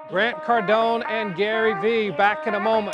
Grant Cardone and Gary V, back in a moment.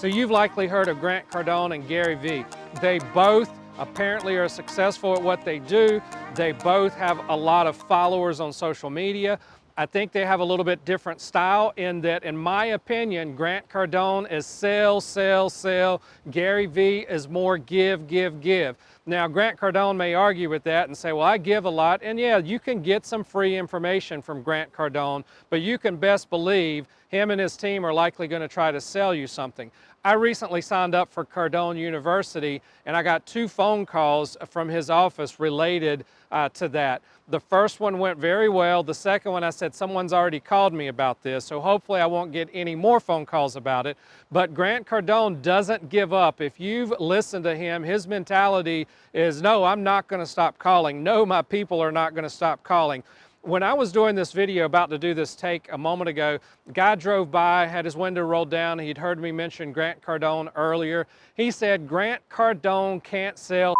So you've likely heard of Grant Cardone and Gary V. They both apparently are successful at what they do. They both have a lot of followers on social media. I think they have a little bit different style in that, in my opinion, Grant Cardone is sell, sell, sell. Gary V is more give, give, give. Now, Grant Cardone may argue with that and say, well, I give a lot. And yeah, you can get some free information from Grant Cardone, but you can best believe him and his team are likely going to try to sell you something. I recently signed up for Cardona University, and I got 2 phone calls from his office related to that. The first one went very well. The second one, I said, someone's already called me about this, so hopefully I won't get any more phone calls about it. But Grant Cardone doesn't give up. If you've listened to him, his mentality is, no, I'm not going to stop calling. No, my people are not going to stop calling. When I was doing this video, about to do this take a moment ago, a guy drove by, had his window rolled down. He'd heard me mention Grant Cardone earlier. He said, Grant Cardone can't sell.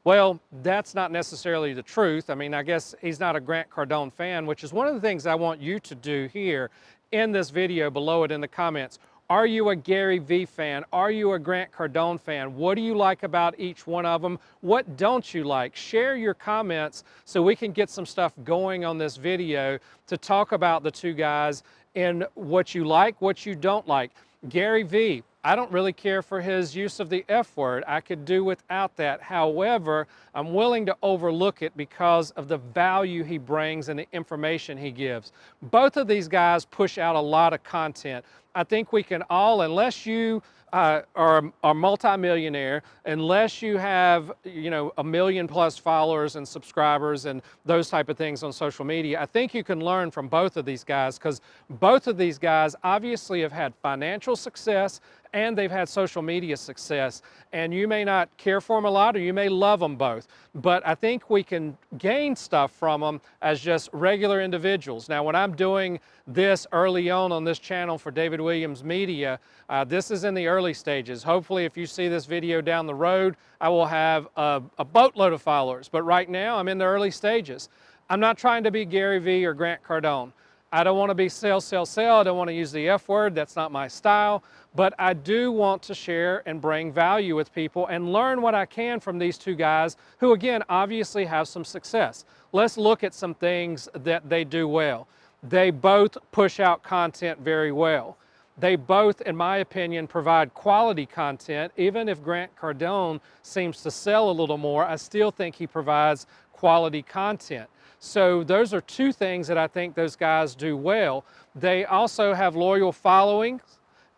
Well, that's not necessarily the truth. I mean, I guess he's not a Grant Cardone fan, which is one of the things I want you to do here in this video, below it in the comments. Are you a Gary V fan? Are you a Grant Cardone fan? What do you like about each one of them? What don't you like? Share your comments so we can get some stuff going on this video to talk about the 2 guys and what you like, what you don't like. Gary V, I don't really care for his use of the F word. I could do without that. However, I'm willing to overlook it because of the value he brings and the information he gives. Both of these guys push out a lot of content. I think we can all, unless you are multimillionaire, unless you have, you know, 1 million plus followers and subscribers and those type of things on social media, I think you can learn from both of these guys, because both of these guys obviously have had financial success and they've had social media success. And you may not care for them a lot, or you may love them both, but I think we can gain stuff from them as just regular individuals. Now, when I'm doing this early on this channel for David Williams Media, this is in the early stages. Hopefully, if you see this video down the road, I will have a boatload of followers, but right now I'm in the early stages. I'm not trying to be Gary V or Grant Cardone. I don't want to be sell, sell, sell. I don't want to use the F word. That's not my style. But I do want to share and bring value with people and learn what I can from these 2 guys who, again, obviously have some success. Let's look at some things that they do well. They both push out content very well. They both, in my opinion, provide quality content. Even if Grant Cardone seems to sell a little more, I still think he provides quality content. So those are 2 things that I think those guys do well. They also have loyal followings,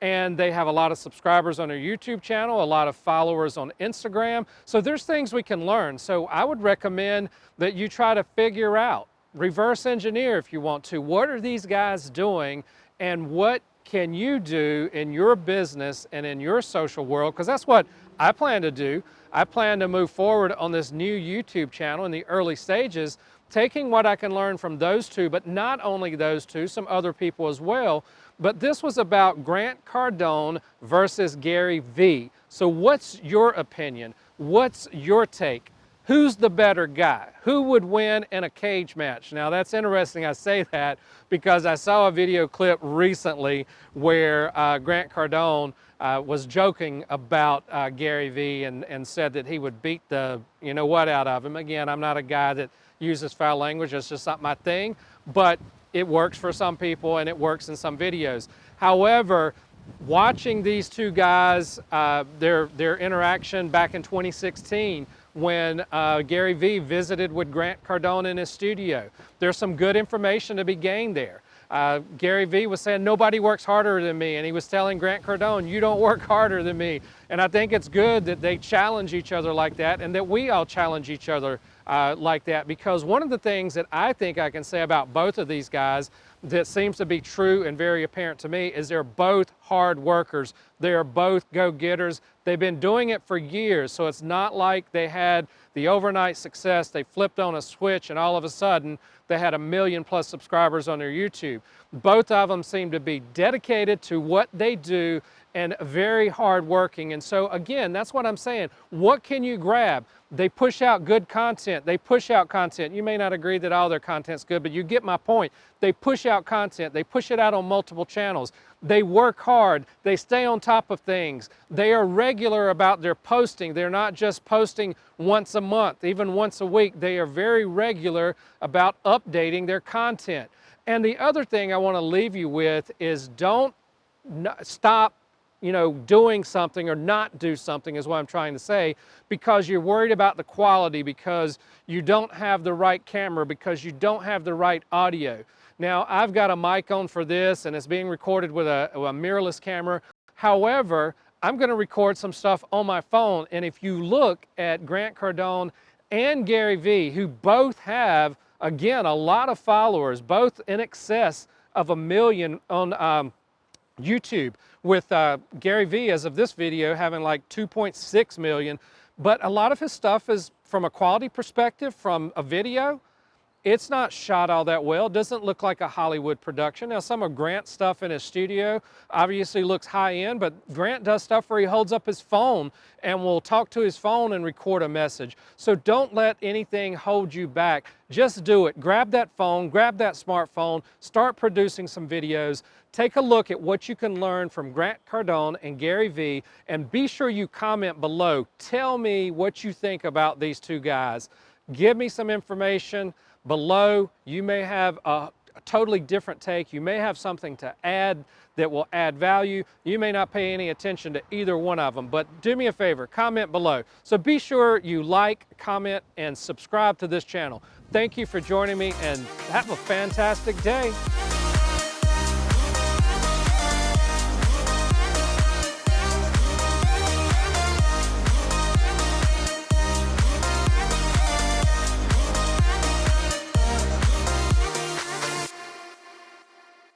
and they have a lot of subscribers on their YouTube channel, a lot of followers on Instagram. So there's things we can learn. So I would recommend that you try to figure out, reverse engineer if you want to, what are these guys doing and what can you do in your business and in your social world? Because that's what I plan to do. I plan to move forward on this new YouTube channel in the early stages, taking what I can learn from those 2, but not only those 2, some other people as well. But this was about Grant Cardone versus Gary V. So what's your opinion? What's your take? Who's the better guy? Who would win in a cage match? Now, that's interesting I say that because I saw a video clip recently where Grant Cardone was joking about Gary V and said that he would beat the you-know-what out of him. Again, I'm not a guy that uses foul language. That's just not my thing. But it works for some people and it works in some videos. However, watching these 2 guys, their interaction back in 2016, when Gary V visited with Grant Cardone in his studio. There's some good information to be gained there. Gary V was saying, nobody works harder than me, and he was telling Grant Cardone, you don't work harder than me. And I think it's good that they challenge each other like that, and that we all challenge each other like that, because one of the things that I think I can say about both of these guys that seems to be true and very apparent to me is they're both hard workers. They are both go-getters. They've been doing it for years, so it's not like they had the overnight success. They flipped on a switch and all of a sudden they had 1 million+ subscribers on their YouTube. Both of them seem to be dedicated to what they do and very hardworking. And so again, that's what I'm saying. What can you grab? They push out good content. They push out content. You may not agree that all their content's good, but you get my point. They push out content. They push it out on multiple channels. They work hard. They stay on top of things. They are regular about their posting. They're not just posting once a month, even once a week. They are very regular about updating their content. And the other thing I want to leave you with is don't stop doing something or not do something is what I'm trying to say, because you're worried about the quality, because you don't have the right camera, because you don't have the right audio. Now, I've got a mic on for this and it's being recorded with a mirrorless camera. However, I'm going to record some stuff on my phone, and if you look at Grant Cardone and Gary Vee, who both have, again, a lot of followers, both in excess of 1 million on YouTube, with Gary Vee, as of this video, having like 2.6 million. But a lot of his stuff is, from a quality perspective, from a video, it's not shot all that well. It doesn't look like a Hollywood production. Now, some of Grant's stuff in his studio obviously looks high-end, but Grant does stuff where he holds up his phone and will talk to his phone and record a message. So don't let anything hold you back. Just do it. Grab that phone, grab that smartphone, start producing some videos. Take a look at what you can learn from Grant Cardone and Gary Vee, and be sure you comment below. Tell me what you think about these two guys. Give me some information below. You may have a totally different take. You may have something to add that will add value. You may not pay any attention to either one of them, but do me a favor, comment below. So be sure you like, comment, and subscribe to this channel. Thank you for joining me, and have a fantastic day.